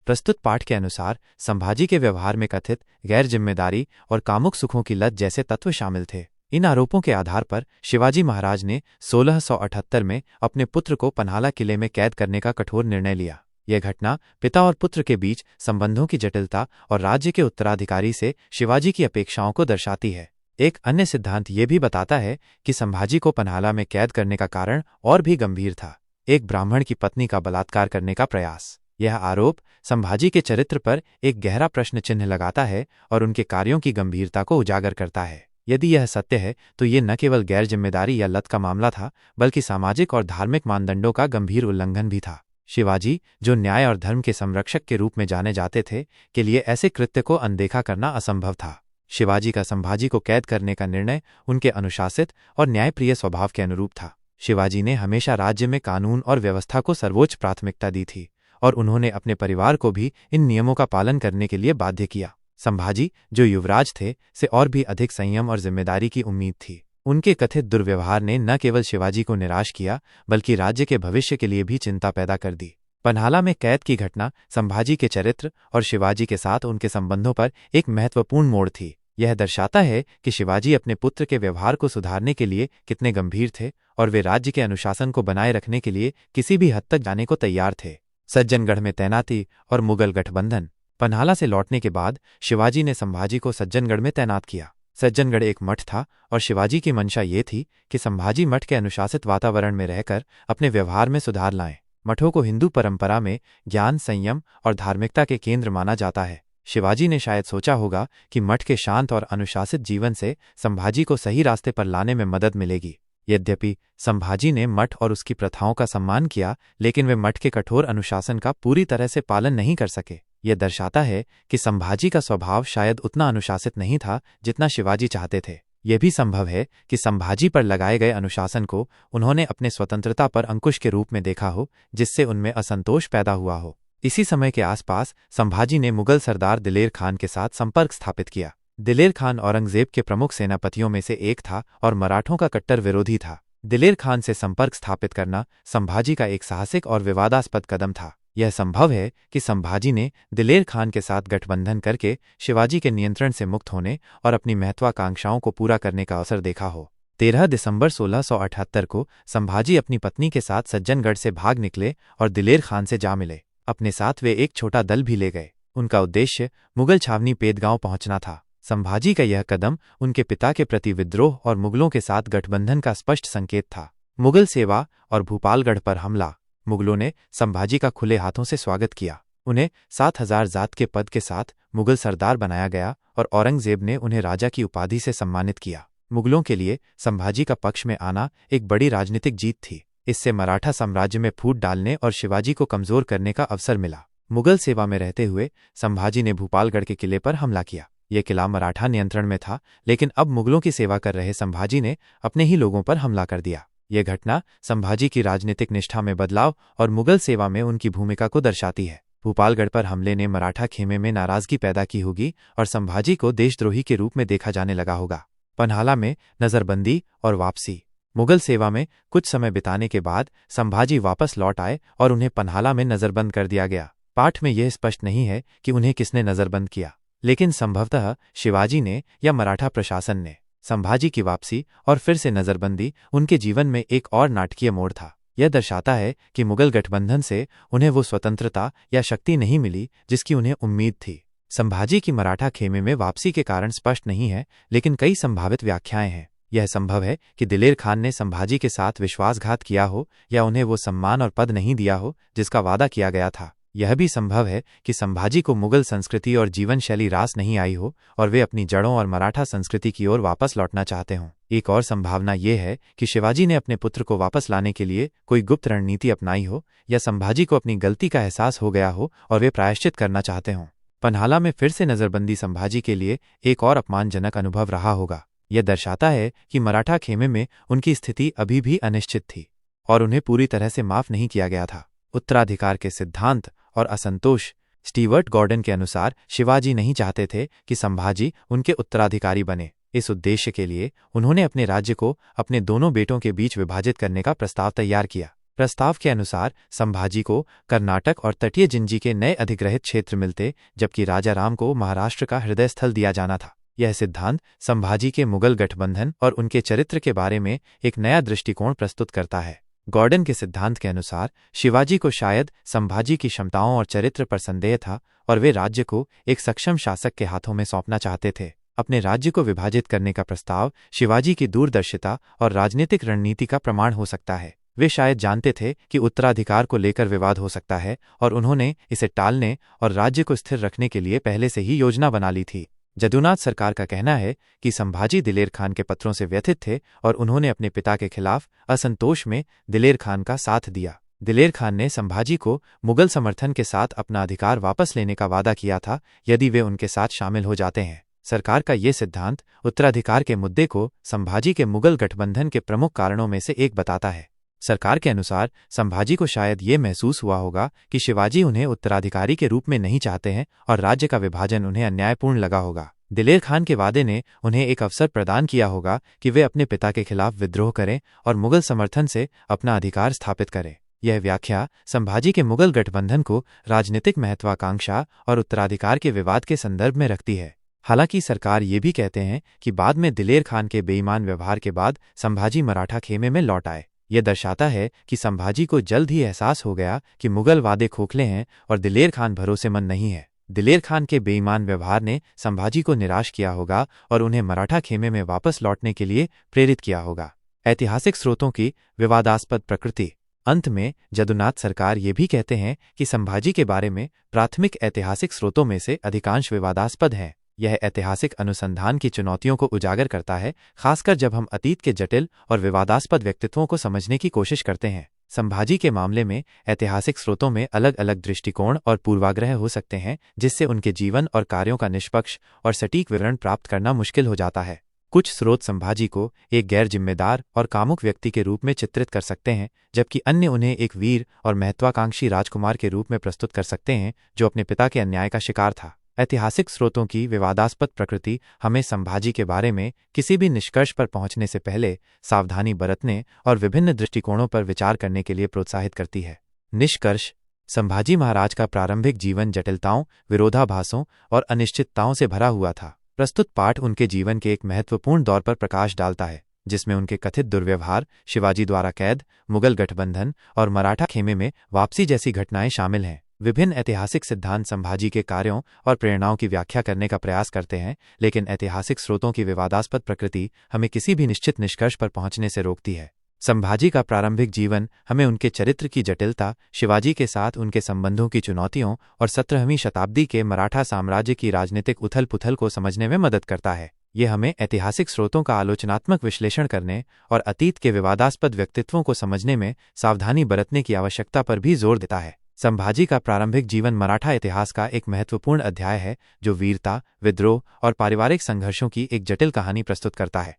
प्रस्तुत पाठ के अनुसार संभाजी के व्यवहार में कथित गैर जिम्मेदारी और कामुक सुखों की लत जैसे तत्व शामिल थे। इन आरोपों के आधार पर शिवाजी महाराज ने 1678 में अपने पुत्र को पन्हाला किले में कैद करने का कठोर निर्णय लिया। यह घटना पिता और पुत्र के बीच संबंधों की जटिलता और राज्य के उत्तराधिकारी से शिवाजी की अपेक्षाओं को दर्शाती है। एक अन्य सिद्धांत ये भी बताता है कि संभाजी को पन्हाला में कैद करने का कारण और भी गंभीर था, एक ब्राह्मण की पत्नी का बलात्कार करने का प्रयास। यह आरोप संभाजी के चरित्र पर एक गहरा प्रश्न चिन्ह लगाता है और उनके कार्यों की गंभीरता को उजागर करता है। यदि यह सत्य है तो ये न केवल गैर जिम्मेदारी या लत का मामला था, बल्कि सामाजिक और धार्मिक मानदंडों का गंभीर उल्लंघन भी था। शिवाजी, जो न्याय और धर्म के संरक्षक के रूप में जाने जाते थे, के लिए ऐसे कृत्य को अनदेखा करना असंभव था। शिवाजी का संभाजी को कैद करने का निर्णय उनके अनुशासित और न्यायप्रिय स्वभाव के अनुरूप था। शिवाजी ने हमेशा राज्य में कानून और व्यवस्था को सर्वोच्च प्राथमिकता दी थी और उन्होंने अपने परिवार को भी इन नियमों का पालन करने के लिए बाध्य किया। संभाजी, जो युवराज थे, से और भी अधिक संयम और जिम्मेदारी की उम्मीद थी। उनके कथित दुर्व्यवहार ने न केवल शिवाजी को निराश किया, बल्कि राज्य के भविष्य के लिए भी चिंता पैदा कर दी। पन्हाला में कैद की घटना संभाजी के चरित्र और शिवाजी के साथ उनके संबंधों पर एक महत्वपूर्ण मोड़ थी। यह दर्शाता है कि शिवाजी अपने पुत्र के व्यवहार को सुधारने के लिए कितने गंभीर थे और वे राज्य के अनुशासन को बनाए रखने के लिए किसी भी हद तक जाने को तैयार थे। सज्जनगढ़ में तैनाती और मुगल गठबंधन। पन्हाला से लौटने के बाद शिवाजी ने संभाजी को सज्जनगढ़ में तैनात किया। सज्जनगढ़ एक मठ था और शिवाजी की मंशा ये थी कि संभाजी मठ के अनुशासित वातावरण में रहकर अपने व्यवहार में सुधार लाएं। मठों को हिंदू परंपरा में ज्ञान, संयम और धार्मिकता के केंद्र माना जाता है। शिवाजी ने शायद सोचा होगा कि मठ के शांत और अनुशासित जीवन से संभाजी को सही रास्ते पर लाने में मदद मिलेगी। यद्यपि संभाजी ने मठ और उसकी प्रथाओं का सम्मान किया, लेकिन वे मठ के कठोर अनुशासन का पूरी तरह से पालन नहीं कर सके। यह दर्शाता है कि संभाजी का स्वभाव शायद उतना अनुशासित नहीं था जितना शिवाजी चाहते थे। यह भी संभव है कि संभाजी पर लगाए गए अनुशासन को उन्होंने अपने स्वतंत्रता पर अंकुश के रूप में देखा हो, जिससे उनमें असंतोष पैदा हुआ हो। इसी समय के आसपास संभाजी ने मुगल सरदार दिलेर खान के साथ संपर्क स्थापित किया। दिलेर खान औरंगजेब के प्रमुख सेनापतियों में से एक था और मराठों का कट्टर विरोधी था। दिलेर खान से संपर्क स्थापित करना संभाजी का एक साहसिक और विवादास्पद कदम था। यह संभव है कि संभाजी ने दिलेर खान के साथ गठबंधन करके शिवाजी के नियंत्रण से मुक्त होने और अपनी महत्वाकांक्षाओं को पूरा करने का अवसर देखा हो। 13 दिसंबर 1678 को संभाजी अपनी पत्नी के साथ सज्जनगढ़ से भाग निकले और दिलेर खान से जा मिले। अपने साथ वे एक छोटा दल भी ले गए। उनका उद्देश्य मुगल छावनी पेदगांव पहुंचना था। संभाजी का यह कदम उनके पिता के प्रति विद्रोह और मुगलों के साथ गठबंधन का स्पष्ट संकेत था। मुगल सेवा और भूपालगढ़ पर हमला। मुगलों ने संभाजी का खुले हाथों से स्वागत किया। उन्हें 7000 जात के पद के साथ मुगल सरदार बनाया गया और औरंगजेब ने उन्हें राजा की उपाधि से सम्मानित किया। मुगलों के लिए संभाजी का पक्ष में आना एक बड़ी राजनीतिक जीत थी। इससे मराठा साम्राज्य में फूट डालने और शिवाजी को कमजोर करने का अवसर मिला। मुगल सेवा में रहते हुए संभाजी ने भूपालगढ़ के किले पर हमला किया। यह किला मराठा नियंत्रण में था, लेकिन अब मुगलों की सेवा कर रहे संभाजी ने अपने ही लोगों पर हमला कर दिया। यह घटना संभाजी की राजनीतिक निष्ठा में बदलाव और मुगल सेवा में उनकी भूमिका को दर्शाती है। भूपालगढ़ पर हमले ने मराठा खेमे में नाराजगी पैदा की होगी और संभाजी को देशद्रोही के रूप में देखा जाने लगा होगा। पन्हाला में नजरबंदी और वापसी। मुगल सेवा में कुछ समय बिताने के बाद संभाजी वापस लौट आए और उन्हें पन्हाला में नजरबंद कर दिया गया। पाठ में यह स्पष्ट नहीं है कि उन्हें किसने नजरबंद किया, लेकिन संभवतः शिवाजी ने या मराठा प्रशासन ने। संभाजी की वापसी और फिर से नजरबंदी उनके जीवन में एक और नाटकीय मोड़ था। यह दर्शाता है कि मुगल गठबंधन से उन्हें वो स्वतंत्रता या शक्ति नहीं मिली जिसकी उन्हें उम्मीद थी। संभाजी की मराठा खेमे में वापसी के कारण स्पष्ट नहीं है, लेकिन कई संभावित व्याख्याएं हैं। यह संभव है कि दिलेर खान ने संभाजी के साथ विश्वासघात किया हो या उन्हें वो सम्मान और पद नहीं दिया हो जिसका वादा किया गया था। यह भी संभव है कि संभाजी को मुगल संस्कृति और जीवन शैली रास नहीं आई हो और वे अपनी जड़ों और मराठा संस्कृति की ओर वापस लौटना चाहते हों। एक और संभावना यह है कि शिवाजी ने अपने पुत्र को वापस लाने के लिए कोई गुप्त रणनीति अपनाई हो या संभाजी को अपनी गलती का एहसास हो गया हो और वे प्रायश्चित करना चाहते हों। पन्हाला में फिर से नजरबंदी संभाजी के लिए एक और अपमानजनक अनुभव रहा होगा। यह दर्शाता है कि मराठा खेमे में उनकी स्थिति अभी भी अनिश्चित थी और उन्हें पूरी तरह से माफ नहीं किया गया था। उत्तराधिकार के सिद्धांत और असंतोष। स्टीवर्ट गॉर्डन के अनुसार शिवाजी नहीं चाहते थे कि संभाजी उनके उत्तराधिकारी बने। इस उद्देश्य के लिए उन्होंने अपने राज्य को अपने दोनों बेटों के बीच विभाजित करने का प्रस्ताव तैयार किया। प्रस्ताव के अनुसार संभाजी को कर्नाटक और तटीय जिंजी के नए अधिग्रहित क्षेत्र मिलते, जबकि राजाराम को महाराष्ट्र का हृदय स्थल दिया जाना था। यह सिद्धांत संभाजी के मुगल गठबंधन और उनके चरित्र के बारे में एक नया दृष्टिकोण प्रस्तुत करता है। गॉर्डन के सिद्धांत के अनुसार शिवाजी को शायद संभाजी की क्षमताओं और चरित्र पर संदेह था और वे राज्य को एक सक्षम शासक के हाथों में सौंपना चाहते थे। अपने राज्य को विभाजित करने का प्रस्ताव शिवाजी की दूरदर्शिता और राजनीतिक रणनीति का प्रमाण हो सकता है। वे शायद जानते थे कि उत्तराधिकार को लेकर विवाद हो सकता है और उन्होंने इसे टालने और राज्य को स्थिर रखने के लिए पहले से ही योजना बना ली थी। जदुनाथ सरकार का कहना है कि संभाजी दिलेर खान के पत्रों से व्यथित थे और उन्होंने अपने पिता के खिलाफ असंतोष में दिलेर खान का साथ दिया। दिलेर खान ने संभाजी को मुगल समर्थन के साथ अपना अधिकार वापस लेने का वादा किया था यदि वे उनके साथ शामिल हो जाते हैं। सरकार का ये सिद्धांत उत्तराधिकार के मुद्दे को संभाजी के मुगल गठबंधन के प्रमुख कारणों में से एक बताता है। सरकार के अनुसार संभाजी को शायद ये महसूस हुआ होगा कि शिवाजी उन्हें उत्तराधिकारी के रूप में नहीं चाहते हैं और राज्य का विभाजन उन्हें अन्यायपूर्ण लगा होगा। दिलेर खान के वादे ने उन्हें एक अवसर प्रदान किया होगा कि वे अपने पिता के खिलाफ विद्रोह करें और मुगल समर्थन से अपना अधिकार स्थापित करें। यह व्याख्या संभाजी के मुगल गठबंधन को राजनीतिक महत्वाकांक्षा और उत्तराधिकार के विवाद के संदर्भ में रखती है। हालांकि सरकार ये भी कहते हैं कि बाद में दिलेर खान के बेईमान व्यवहार के बाद संभाजी मराठा खेमे में लौट आए। यह दर्शाता है कि संभाजी को जल्द ही एहसास हो गया कि मुगल वादे खोखले हैं और दिलेर खान भरोसेमंद नहीं है। दिलेर खान के बेईमान व्यवहार ने संभाजी को निराश किया होगा और उन्हें मराठा खेमे में वापस लौटने के लिए प्रेरित किया होगा। ऐतिहासिक स्रोतों की विवादास्पद प्रकृति। अंत में जदुनाथ सरकार ये भी कहते हैं कि संभाजी के बारे में प्राथमिक ऐतिहासिक स्रोतों में से अधिकांश विवादास्पद हैं। यह ऐतिहासिक अनुसंधान की चुनौतियों को उजागर करता है, खासकर जब हम अतीत के जटिल और विवादास्पद व्यक्तित्वों को समझने की कोशिश करते हैं। संभाजी के मामले में ऐतिहासिक स्रोतों में अलग अलग दृष्टिकोण और पूर्वाग्रह हो सकते हैं, जिससे उनके जीवन और कार्यों का निष्पक्ष और सटीक विवरण प्राप्त करना मुश्किल हो जाता है। कुछ स्रोत संभाजी को एक गैर जिम्मेदार और कामुक व्यक्ति के रूप में चित्रित कर सकते हैं, जबकि अन्य उन्हें एक वीर और महत्वाकांक्षी राजकुमार के रूप में प्रस्तुत कर सकते हैं जो अपने पिता के अन्याय का शिकार था। ऐतिहासिक स्रोतों की विवादास्पद प्रकृति हमें संभाजी के बारे में किसी भी निष्कर्ष पर पहुंचने से पहले सावधानी बरतने और विभिन्न दृष्टिकोणों पर विचार करने के लिए प्रोत्साहित करती है। निष्कर्ष: संभाजी महाराज का प्रारंभिक जीवन जटिलताओं, विरोधाभासों और अनिश्चितताओं से भरा हुआ था। प्रस्तुत पाठ उनके जीवन के एक महत्वपूर्ण दौर पर प्रकाश डालता है, जिसमें उनके कथित दुर्व्यवहार, शिवाजी द्वारा कैद, मुगल गठबंधन और मराठा खेमे में वापसी जैसी घटनाएं शामिल हैं। विभिन्न ऐतिहासिक सिद्धांत संभाजी के कार्यों और प्रेरणाओं की व्याख्या करने का प्रयास करते हैं, लेकिन ऐतिहासिक स्रोतों की विवादास्पद प्रकृति हमें किसी भी निश्चित निष्कर्ष पर पहुंचने से रोकती है। संभाजी का प्रारंभिक जीवन हमें उनके चरित्र की जटिलता, शिवाजी के साथ उनके संबंधों की चुनौतियों और 17वीं शताब्दी के मराठा साम्राज्य की राजनीतिक उथल पुथल को समझने में मदद करता है। ये हमें ऐतिहासिक स्रोतों का आलोचनात्मक विश्लेषण करने और अतीत के विवादास्पद व्यक्तित्वों को समझने में सावधानी बरतने की आवश्यकता पर भी जोर देता है। संभाजी का प्रारंभिक जीवन मराठा इतिहास का एक महत्वपूर्ण अध्याय है, जो वीरता, विद्रोह और पारिवारिक संघर्षों की एक जटिल कहानी प्रस्तुत करता है।